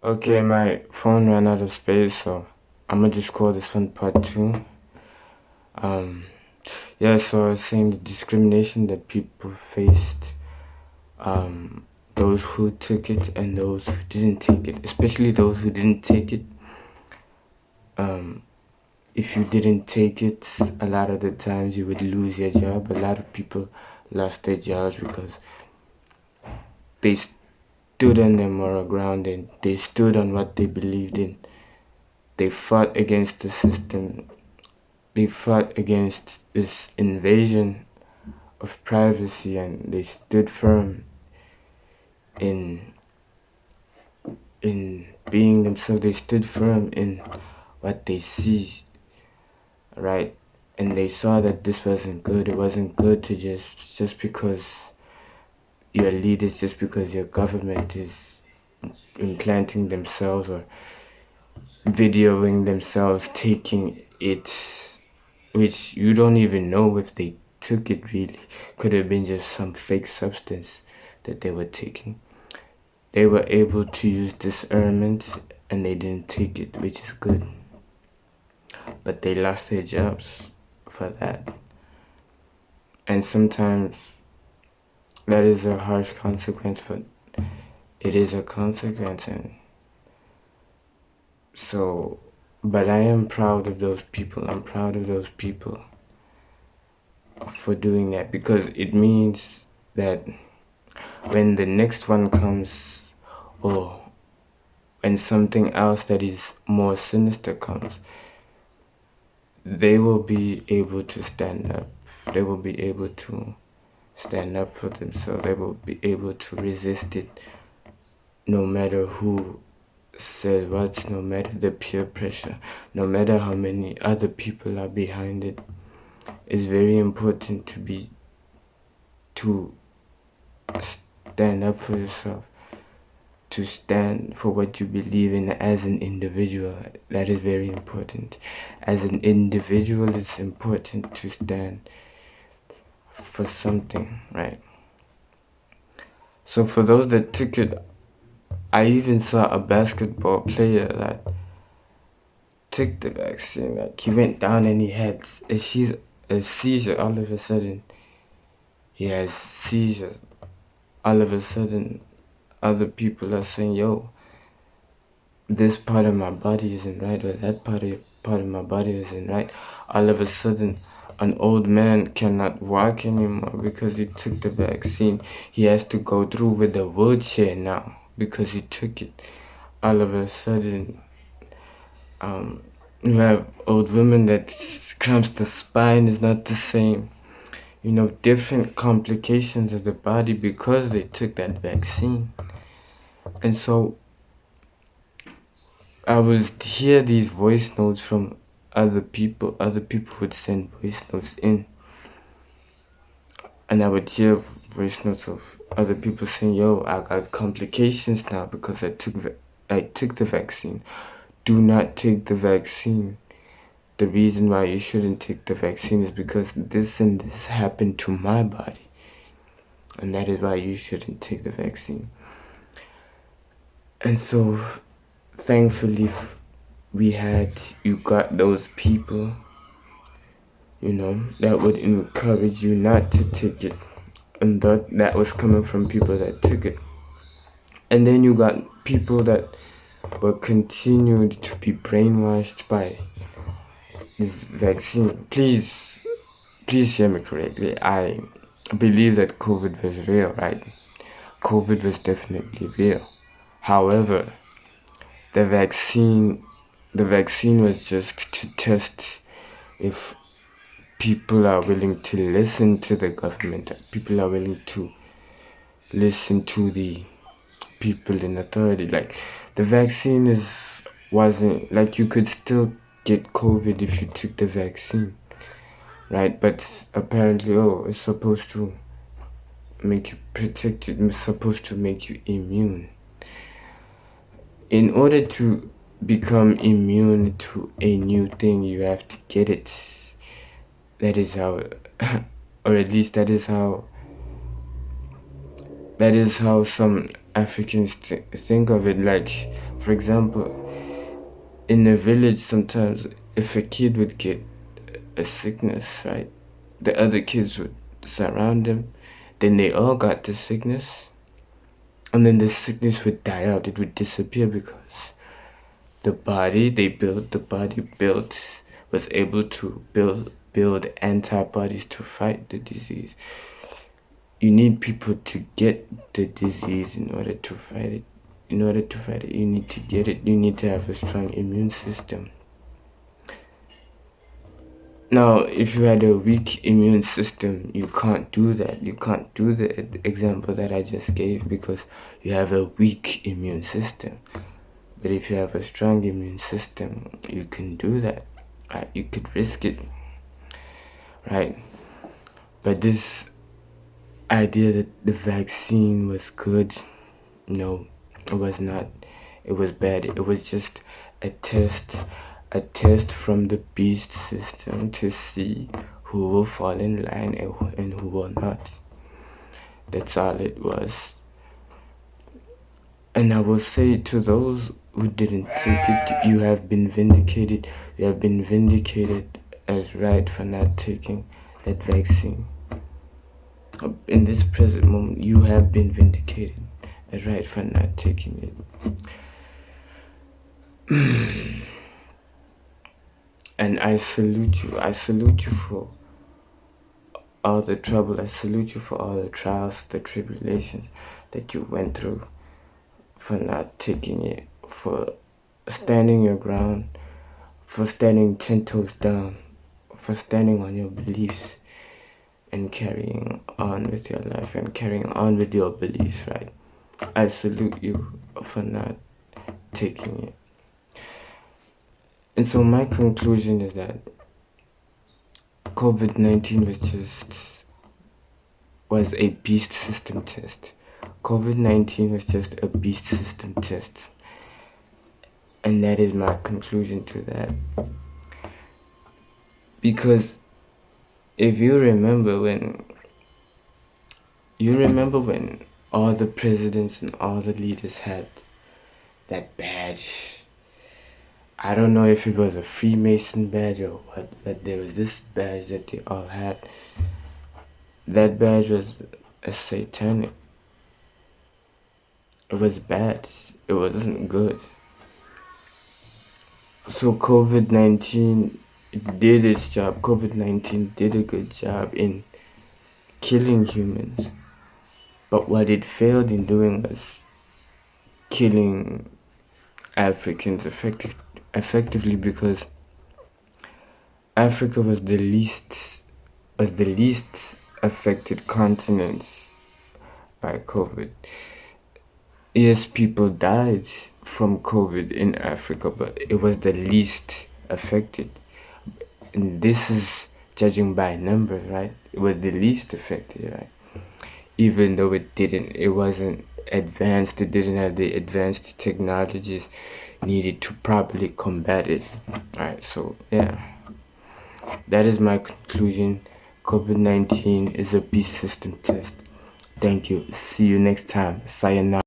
Okay, my phone ran out of space, so I'm gonna just call this one part two. Um, yeah, so I was saying the discrimination that people faced, um, those who took it and those who didn't take it, especially those who didn't take it. Um, if you didn't take it, a lot of the times you would lose your job. A lot of people lost their jobs because they stood on their moral ground and they stood on what they believed in. They fought against the system. They fought against this invasion of privacy, and they stood firm in being themselves. They stood firm in what they see, right? And they saw that this wasn't good. It wasn't good to just because your leaders, just because your government is implanting themselves or videoing themselves taking it, which you don't even know if they took it really. Could have been just some fake substance that they were taking. They were able to use this element and they didn't take it, which is good. But they lost their jobs for that. And sometimes that is a harsh consequence, but it is a consequence. And so, but I am proud of those people. I'm proud of those people for doing that, because it means that when the next one comes, or when something else that is more sinister comes, they will be able to stand up. They will be able to stand up for themselves. They will be able to resist it, no matter who says what, no matter the peer pressure, no matter how many other people are behind it. It's very important to stand up for yourself, to stand for what you believe in as an individual. That is very important. As an individual, it's important to stand for something, right? So for those that took it, I even saw a basketball player that took the vaccine. Like, he went down and he had a seizure. All of a sudden, he has seizures. All of a sudden, other people are saying, yo, this part of my body isn't right, or that part of my body isn't right. All of a sudden, an old man cannot walk anymore because he took the vaccine. He has to go through with a wheelchair now because he took it. All of a sudden, you have old women that cramps, the spine is not the same. Different complications of the body because they took that vaccine. And so I would hear these voice notes from other people. Other people would send voice notes in, and I would hear voice notes of other people saying, "Yo, I got complications now because I took the vaccine. Do not take the vaccine. The reason why you shouldn't take the vaccine is because this and this happened to my body, and that is why you shouldn't take the vaccine." And so, thankfully, you got those people, that would encourage you not to take it. And that was coming from people that took it. And then you got people that were continued to be brainwashed by this vaccine. Please hear me correctly. I believe that COVID was real, right? COVID was definitely real. However, the vaccine was just to test if people are willing to listen to the government, people are willing to listen to the people in authority. Like, the vaccine wasn't like you could still get COVID if you took the vaccine, right? But apparently, it's supposed to make you protected, it's supposed to make you immune. In order to become immune to a new thing, you have to get it. That is how, or at least that is how some Africans think of it. Like, For example, in a village, sometimes if a kid would get a sickness, right, the other kids would surround them, then they all got the sickness, and then the sickness would die out, it would disappear because the body built was able to build antibodies to fight the disease. You need people to get the disease in order to fight it. In order to fight it, you need to get it. You need to have a strong immune system. Now, if you had a weak immune system, you can't do that. You can't do the example that I just gave because you have a weak immune system. But if you have a strong immune system, you can do that. Right? You could risk it. Right? But this idea that the vaccine was good, no, it was not. It was bad. It was just a test from the beast system to see who will fall in line and who will not. That's all it was. And I will say to those who didn't take it, you have been vindicated. You have been vindicated as right for not taking that vaccine. In this present moment, you have been vindicated as right for not taking it. And I salute you. I salute you for all the trouble. I salute you for all the trials, the tribulations that you went through, for not taking it, for standing your ground, for standing 10 toes down, for standing on your beliefs and carrying on with your life and carrying on with your beliefs, right? I salute you for not taking it. And so my conclusion is that COVID-19 was a beast system test. COVID-19 was just a beast system test. And that is my conclusion to that. Because if you remember when all the presidents and all the leaders had that badge, I don't know if it was a Freemason badge or what, but there was this badge that they all had. That badge was a satanic. It was bad. It wasn't good. So COVID-19 did its job. COVID-19 did a good job in killing humans. But what it failed in doing was killing Africans effectively, because Africa was the least affected continent by COVID. Yes, people died from COVID in Africa, but it was the least affected. And this is judging by numbers, right? It was the least affected, right? Even though it wasn't advanced, it didn't have the advanced technologies needed to properly combat it. Alright, so yeah, that is my conclusion. COVID-19 is a beast system test. Thank you. See you next time. Sayonara.